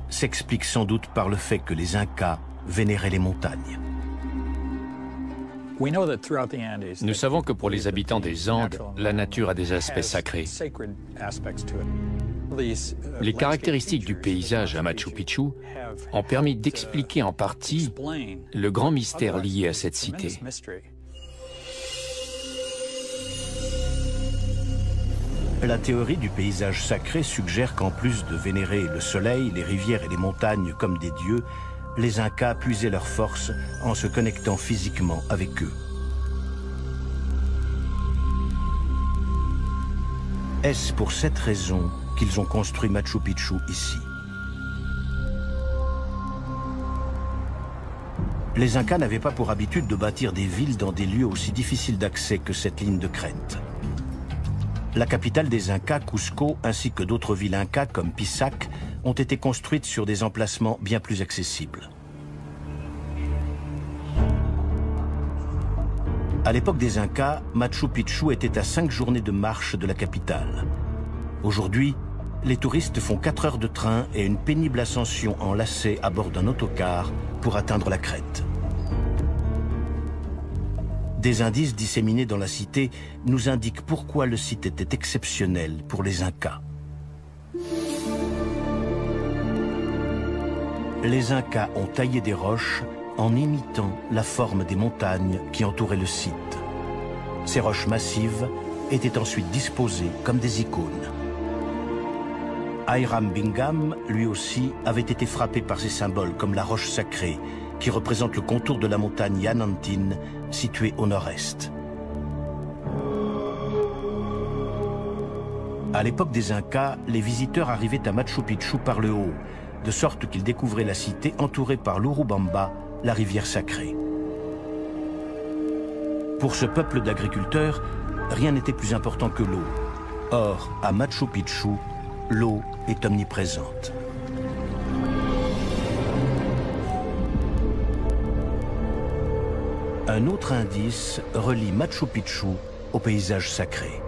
S1: s'explique sans doute par le fait que les Incas vénéraient les montagnes.
S3: Nous savons que pour les habitants des Andes, la nature a des aspects sacrés. Les caractéristiques du paysage à Machu Picchu ont permis d'expliquer en partie le grand mystère lié à cette cité.
S1: La théorie du paysage sacré suggère qu'en plus de vénérer le soleil, les rivières et les montagnes comme des dieux, les Incas puisaient leur force en se connectant physiquement avec eux. Est-ce pour cette raison qu'ils ont construit Machu Picchu ici? Les Incas n'avaient pas pour habitude de bâtir des villes dans des lieux aussi difficiles d'accès que cette ligne de crête. La capitale des Incas, Cusco, ainsi que d'autres villes Incas comme Pisac, ont été construites sur des emplacements bien plus accessibles. À l'époque des Incas, Machu Picchu était à 5 journées de marche de la capitale. Aujourd'hui, les touristes font 4 heures de train et une pénible ascension en lacet à bord d'un autocar pour atteindre la crête. Des indices disséminés dans la cité nous indiquent pourquoi le site était exceptionnel pour les Incas. Les Incas ont taillé des roches en imitant la forme des montagnes qui entouraient le site. Ces roches massives étaient ensuite disposées comme des icônes. Hiram Bingham, lui aussi, avait été frappé par ces symboles comme la roche sacrée, qui représente le contour de la montagne Yanantine, située au nord-est. À l'époque des Incas, les visiteurs arrivaient à Machu Picchu par le haut, de sorte qu'ils découvraient la cité entourée par l'Urubamba, la rivière sacrée. Pour ce peuple d'agriculteurs, rien n'était plus important que l'eau. Or, à Machu Picchu, l'eau est omniprésente. Un autre indice relie Machu Picchu au paysage sacré.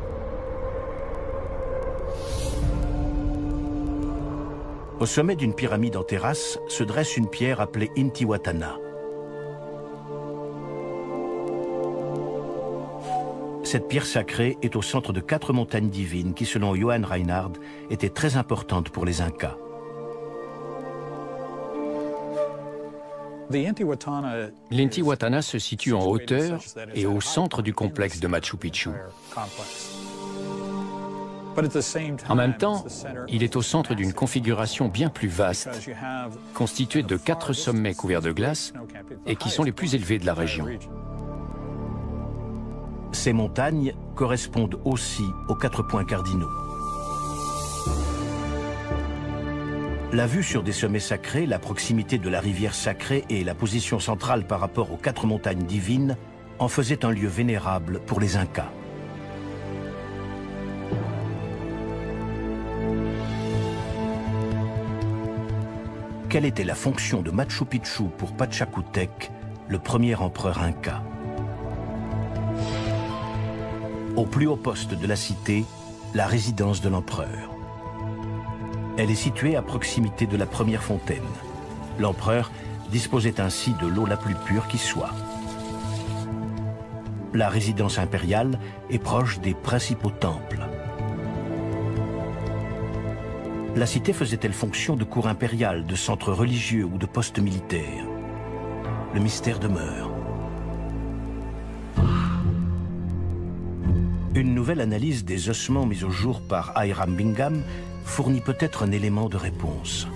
S1: Au sommet d'une pyramide en terrasse se dresse une pierre appelée Intihuatana. Cette pierre sacrée est au centre de 4 montagnes divines qui, selon Johan Reinhard, étaient très importantes pour les Incas.
S3: L'Intihuatana se situe en hauteur et au centre du complexe de Machu Picchu. En même temps, il est au centre d'une configuration bien plus vaste, constituée de 4 sommets couverts de glace et qui sont les plus élevés de la région.
S1: Ces montagnes correspondent aussi aux 4 points cardinaux. La vue sur des sommets sacrés, la proximité de la rivière sacrée et la position centrale par rapport aux 4 montagnes divines en faisaient un lieu vénérable pour les Incas. Quelle était la fonction de Machu Picchu pour Pachacútec, le premier empereur Inca? Au plus haut poste de la cité, la résidence de l'empereur. Elle est située à proximité de la première fontaine. L'empereur disposait ainsi de l'eau la plus pure qui soit. La résidence impériale est proche des principaux temples. La cité faisait-elle fonction de cour impériale, de centre religieux ou de poste militaire? Le mystère demeure. Une nouvelle analyse des ossements mis au jour par Hiram Bingham fournit peut-être un élément de réponse.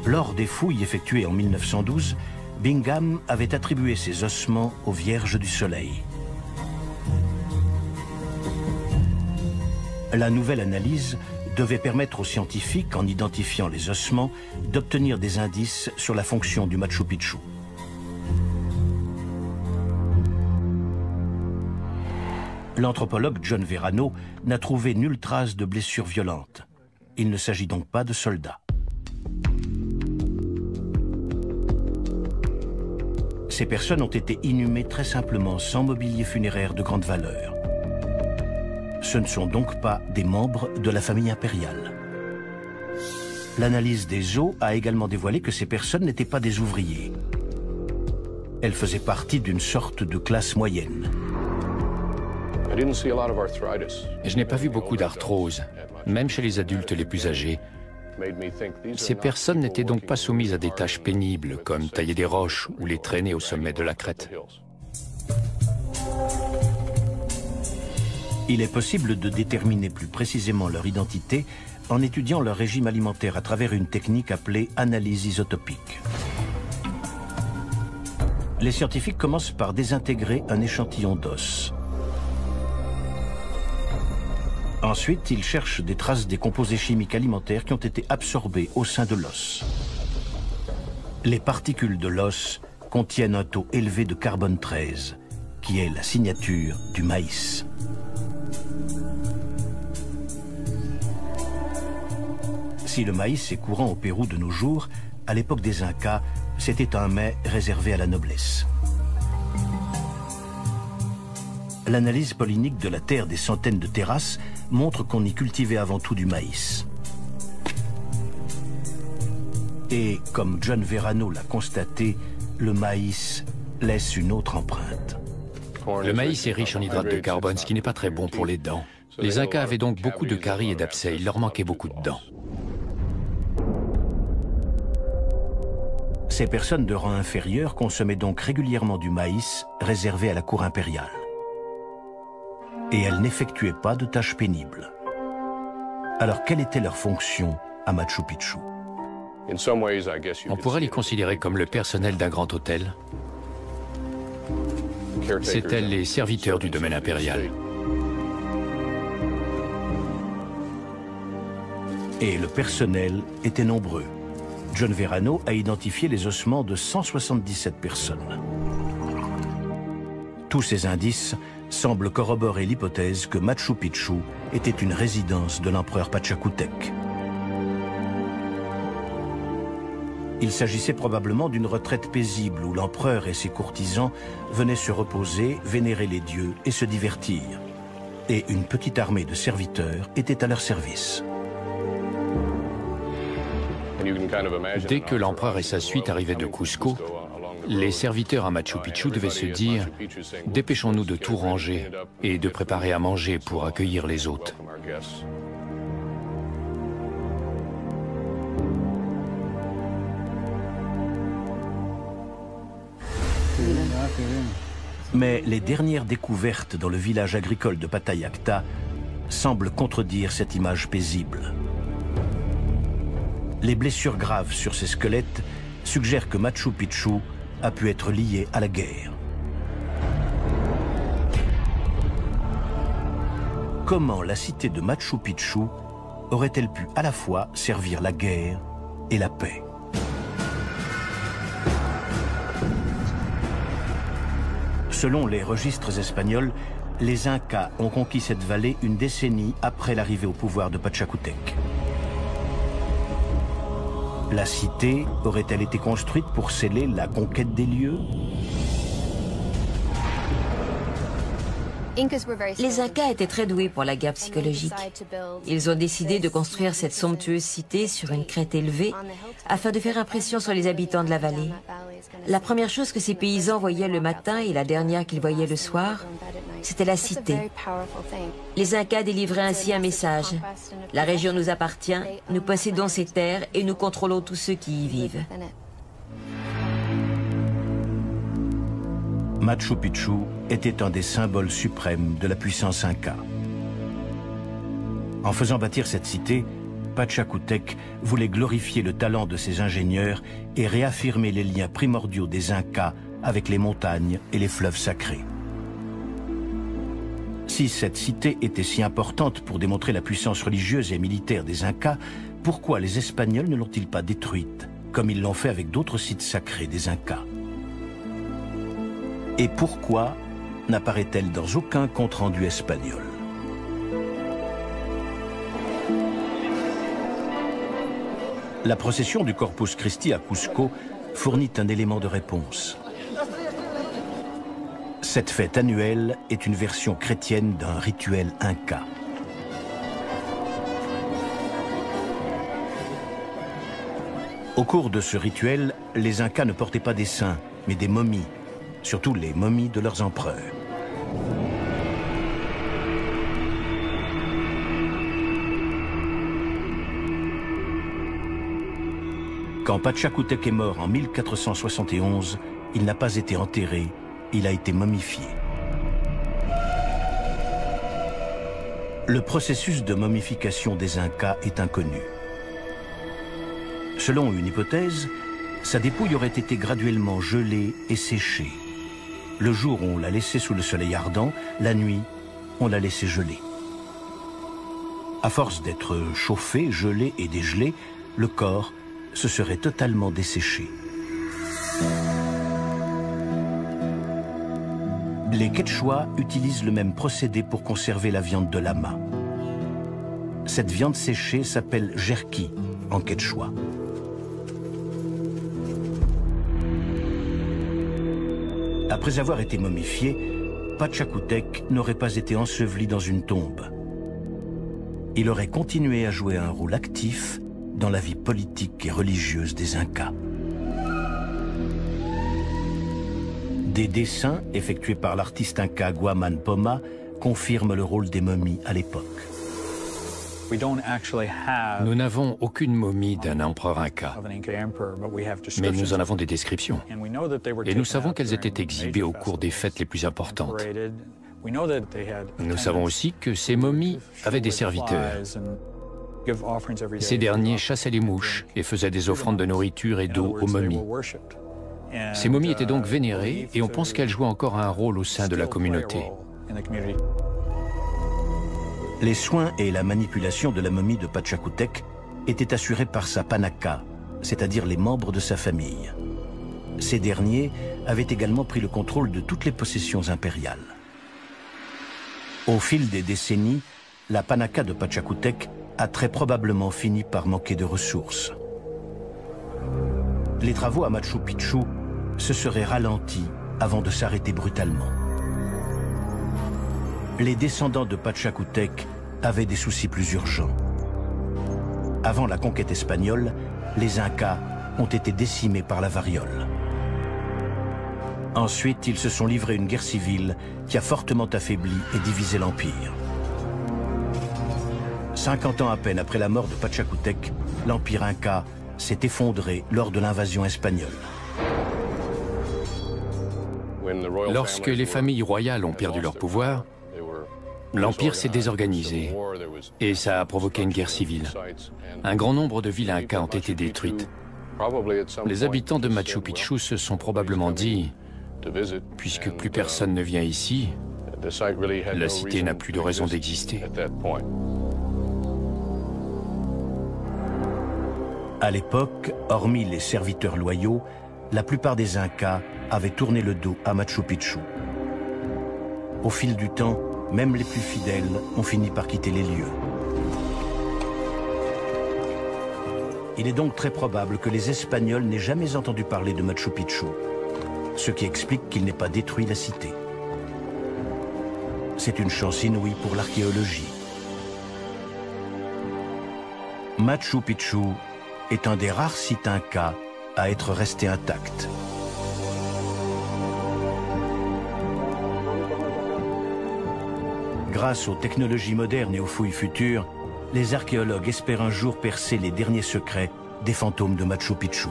S1: Lors des fouilles effectuées en 1912, Bingham avait attribué ces ossements aux Vierges du Soleil. La nouvelle analyse devait permettre aux scientifiques, en identifiant les ossements, d'obtenir des indices sur la fonction du Machu Picchu. L'anthropologue John Verrano n'a trouvé nulle trace de blessures violentes. Il ne s'agit donc pas de soldats. Ces personnes ont été inhumées très simplement, sans mobilier funéraire de grande valeur. Ce ne sont donc pas des membres de la famille impériale. L'analyse des os a également dévoilé que ces personnes n'étaient pas des ouvriers. Elles faisaient partie d'une sorte de classe moyenne.
S3: Je n'ai pas vu beaucoup d'arthrose, même chez les adultes les plus âgés. Ces personnes n'étaient donc pas soumises à des tâches pénibles, comme tailler des roches ou les traîner au sommet de la crête.
S1: Il est possible de déterminer plus précisément leur identité en étudiant leur régime alimentaire à travers une technique appelée analyse isotopique. Les scientifiques commencent par désintégrer un échantillon d'os. Ensuite, ils cherchent des traces des composés chimiques alimentaires qui ont été absorbés au sein de l'os. Les particules de l'os contiennent un taux élevé de carbone 13, qui est la signature du maïs. Si le maïs est courant au Pérou de nos jours, à l'époque des Incas, c'était un mets réservé à la noblesse. L'analyse pollinique de la terre des centaines de terrasses montre qu'on y cultivait avant tout du maïs. Et comme John Verrano l'a constaté, le maïs laisse une autre empreinte.
S3: Le maïs est riche en hydrates de carbone, ce qui n'est pas très bon pour les dents. Les Incas avaient donc beaucoup de caries et d'abcès, il leur manquait beaucoup de dents.
S1: Ces personnes de rang inférieur consommaient donc régulièrement du maïs réservé à la cour impériale. Et elles n'effectuaient pas de tâches pénibles. Alors quelle était leur fonction à Machu Picchu?
S3: On pourrait les considérer comme le personnel d'un grand hôtel. C'étaient les serviteurs du domaine impérial.
S1: Et le personnel était nombreux. John Verrano a identifié les ossements de 177 personnes. Tous ces indices semblent corroborer l'hypothèse que Machu Picchu était une résidence de l'empereur Pachacútec. Il s'agissait probablement d'une retraite paisible où l'empereur et ses courtisans venaient se reposer, vénérer les dieux et se divertir. Et une petite armée de serviteurs était à leur service.
S3: Dès que l'empereur et sa suite arrivaient de Cusco, les serviteurs à Machu Picchu devaient se dire « Dépêchons-nous de tout ranger et de préparer à manger pour accueillir les hôtes ».
S1: Mais les dernières découvertes dans le village agricole de Patayacta semblent contredire cette image paisible. Les blessures graves sur ces squelettes suggèrent que Machu Picchu a pu être lié à la guerre. Comment la cité de Machu Picchu aurait-elle pu à la fois servir la guerre et la paix? Selon les registres espagnols, les Incas ont conquis cette vallée une décennie après l'arrivée au pouvoir de Pachacútec. La cité aurait-elle été construite pour sceller la conquête des lieux?
S2: Les Incas étaient très doués pour la guerre psychologique. Ils ont décidé de construire cette somptueuse cité sur une crête élevée afin de faire impression sur les habitants de la vallée. La première chose que ces paysans voyaient le matin et la dernière qu'ils voyaient le soir, c'était la cité. Les Incas délivraient ainsi un message. La région nous appartient, nous possédons ces terres et nous contrôlons tous ceux qui y vivent.
S1: Machu Picchu était un des symboles suprêmes de la puissance inca. En faisant bâtir cette cité, Pachacútec voulait glorifier le talent de ses ingénieurs et réaffirmer les liens primordiaux des Incas avec les montagnes et les fleuves sacrés. Si cette cité était si importante pour démontrer la puissance religieuse et militaire des Incas, pourquoi les Espagnols ne l'ont-ils pas détruite, comme ils l'ont fait avec d'autres sites sacrés des Incas? Et pourquoi n'apparaît-elle dans aucun compte-rendu espagnol? La procession du Corpus Christi à Cusco fournit un élément de réponse. Cette fête annuelle est une version chrétienne d'un rituel inca. Au cours de ce rituel, les Incas ne portaient pas des saints, mais des momies, surtout les momies de leurs empereurs. Quand Pachacútec est mort en 1471, il n'a pas été enterré, il a été momifié. Le processus de momification des Incas est inconnu. Selon une hypothèse, sa dépouille aurait été graduellement gelée et séchée. Le jour, on l'a laissée sous le soleil ardent, la nuit, on l'a laissée geler. À force d'être chauffé, gelé et dégelé, le corps se serait totalement desséché. Les Quechua utilisent le même procédé pour conserver la viande de lama. Cette viande séchée s'appelle jerky en quechua. Après avoir été momifié, Pachacútec n'aurait pas été enseveli dans une tombe. Il aurait continué à jouer un rôle actif dans la vie politique et religieuse des Incas. Des dessins effectués par l'artiste inca Guaman Poma confirment le rôle des momies à l'époque.
S3: Nous n'avons aucune momie d'un empereur inca, mais nous en avons des descriptions. Et nous savons qu'elles étaient exhibées au cours des fêtes les plus importantes. Nous savons aussi que ces momies avaient des serviteurs. Ces derniers chassaient les mouches et faisaient des offrandes de nourriture et d'eau aux momies. Ces momies étaient donc vénérées et on pense qu'elles jouaient encore un rôle au sein de la communauté.
S1: Les soins et la manipulation de la momie de Pachacútec étaient assurés par sa panaka, c'est-à-dire les membres de sa famille. Ces derniers avaient également pris le contrôle de toutes les possessions impériales. Au fil des décennies, la panaka de Pachacútec a très probablement fini par manquer de ressources. Les travaux à Machu Picchu se seraient ralentis avant de s'arrêter brutalement. Les descendants de Pachacútec avaient des soucis plus urgents. Avant la conquête espagnole, les Incas ont été décimés par la variole. Ensuite, ils se sont livrés à une guerre civile qui a fortement affaibli et divisé l'Empire. 50 ans à peine après la mort de Pachacútec, l'Empire Inca s'est effondré lors de l'invasion espagnole.
S3: Lorsque les familles royales ont perdu leur pouvoir, l'Empire s'est désorganisé et ça a provoqué une guerre civile. Un grand nombre de villes Incas ont été détruites. Les habitants de Machu Picchu se sont probablement dit, puisque plus personne ne vient ici, la cité n'a plus de raison d'exister.
S1: À l'époque, hormis les serviteurs loyaux, la plupart des Incas avaient tourné le dos à Machu Picchu. Au fil du temps, même les plus fidèles ont fini par quitter les lieux. Il est donc très probable que les Espagnols n'aient jamais entendu parler de Machu Picchu, ce qui explique qu'ils n'aient pas détruit la cité. c'est une chance inouïe pour l'archéologie. Machu Picchu est un des rares sites incas à être resté intact. Grâce aux technologies modernes et aux fouilles futures, les archéologues espèrent un jour percer les derniers secrets des fantômes de Machu Picchu.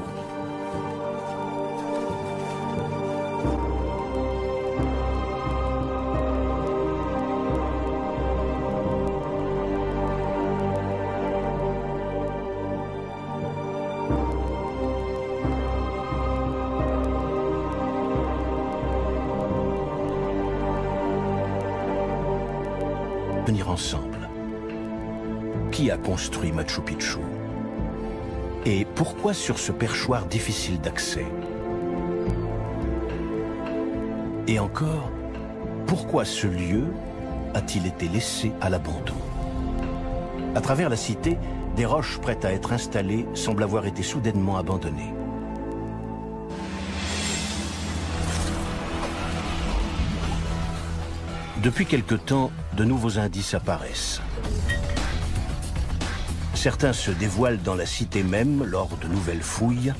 S1: Venir ensemble. Qui a construit Machu Picchu? Et pourquoi sur ce perchoir difficile d'accès? Et encore, pourquoi ce lieu a-t-il été laissé à l'abandon? À travers la cité, des roches prêtes à être installées semblent avoir été soudainement abandonnées. Depuis quelque temps, de nouveaux indices apparaissent. Certains se dévoilent dans la cité même lors de nouvelles fouilles.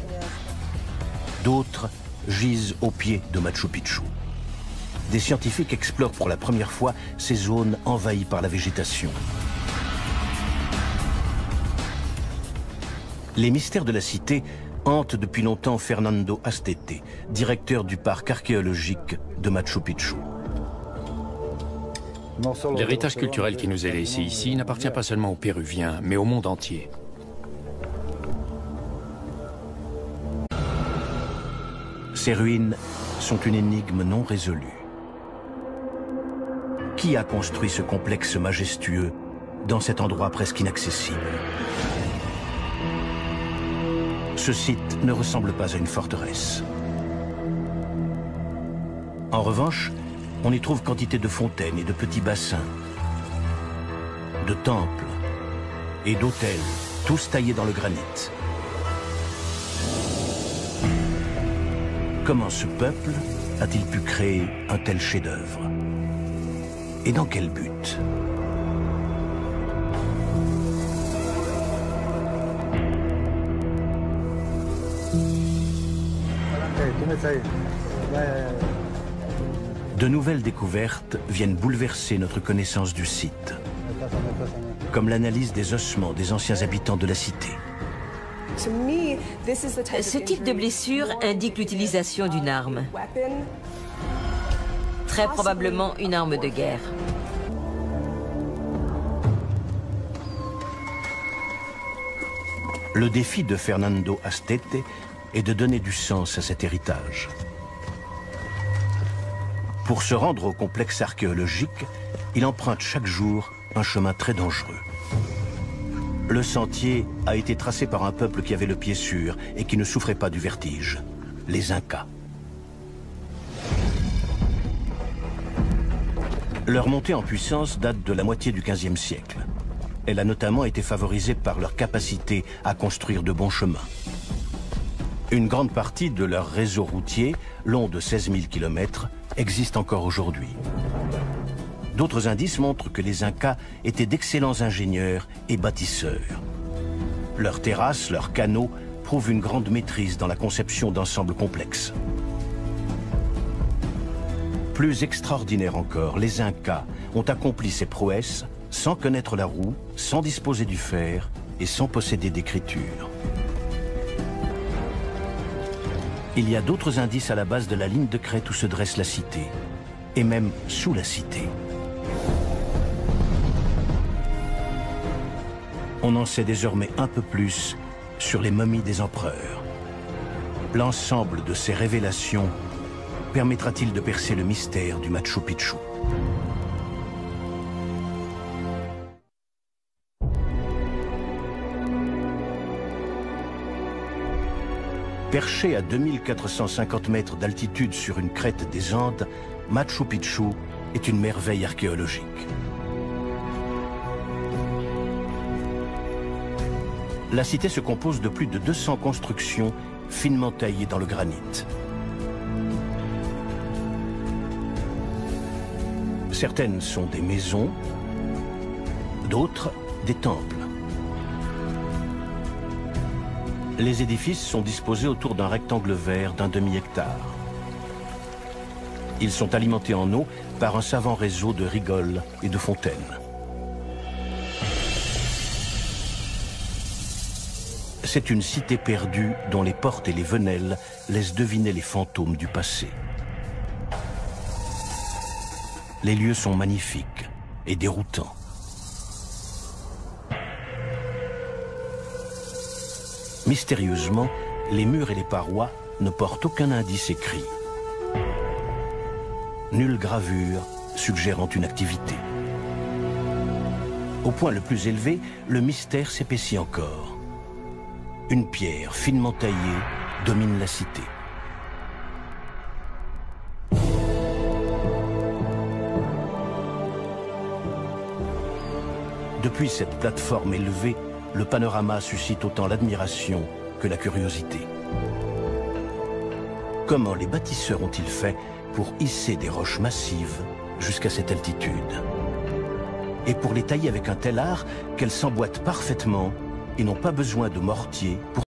S1: D'autres gisent au pied de Machu Picchu. Des scientifiques explorent pour la première fois ces zones envahies par la végétation. Les mystères de la cité hantent depuis longtemps Fernando Astete, directeur du parc archéologique de Machu Picchu.
S3: L'héritage culturel qui nous est laissé ici n'appartient pas seulement aux Péruviens, mais au monde entier.
S1: Ces ruines sont une énigme non résolue. Qui a construit ce complexe majestueux dans cet endroit presque inaccessible? Ce site ne ressemble pas à une forteresse. En revanche, on y trouve quantité de fontaines et de petits bassins, de temples et d'hôtels, tous taillés dans le granit. Comment ce peuple a-t-il pu créer un tel chef-d'œuvre? Et dans quel but? De nouvelles découvertes viennent bouleverser notre connaissance du site, comme l'analyse des ossements des anciens habitants de la cité.
S2: Ce type de blessure indique l'utilisation d'une arme. Très probablement une arme de guerre.
S1: Le défi de Fernando Astete est de donner du sens à cet héritage. Pour se rendre au complexe archéologique, il emprunte chaque jour un chemin très dangereux. Le sentier a été tracé par un peuple qui avait le pied sûr et qui ne souffrait pas du vertige, les Incas. Leur montée en puissance date de la moitié du XVe siècle. Elle a notamment été favorisée par leur capacité à construire de bons chemins. Une grande partie de leur réseau routier, long de 16 000 km, existe encore aujourd'hui. D'autres indices montrent que les Incas étaient d'excellents ingénieurs et bâtisseurs. Leurs terrasses, leurs canaux prouvent une grande maîtrise dans la conception d'ensembles complexes. Plus extraordinaire encore, les Incas ont accompli ces prouesses sans connaître la roue, sans disposer du fer et sans posséder d'écriture. Il y a d'autres indices à la base de la ligne de crête où se dresse la cité, et même sous la cité. On en sait désormais un peu plus sur les momies des empereurs. L'ensemble de ces révélations permettra-t-il de percer le mystère du Machu Picchu? Perché à 2450 mètres d'altitude sur une crête des Andes, Machu Picchu est une merveille archéologique. La cité se compose de plus de 200 constructions finement taillées dans le granit. Certaines sont des maisons, d'autres des temples. Les édifices sont disposés autour d'un rectangle vert d'un demi-hectare. Ils sont alimentés en eau par un savant réseau de rigoles et de fontaines. C'est une cité perdue dont les portes et les venelles laissent deviner les fantômes du passé. Les lieux sont magnifiques et déroutants. Mystérieusement, les murs et les parois ne portent aucun indice écrit. Nulle gravure suggérant une activité. Au point le plus élevé, le mystère s'épaissit encore. Une pierre finement taillée domine la cité. Depuis cette plateforme élevée, le panorama suscite autant l'admiration que la curiosité. Comment les bâtisseurs ont-ils fait pour hisser des roches massives jusqu'à cette altitude? Et pour les tailler avec un tel art qu'elles s'emboîtent parfaitement et n'ont pas besoin de mortier pour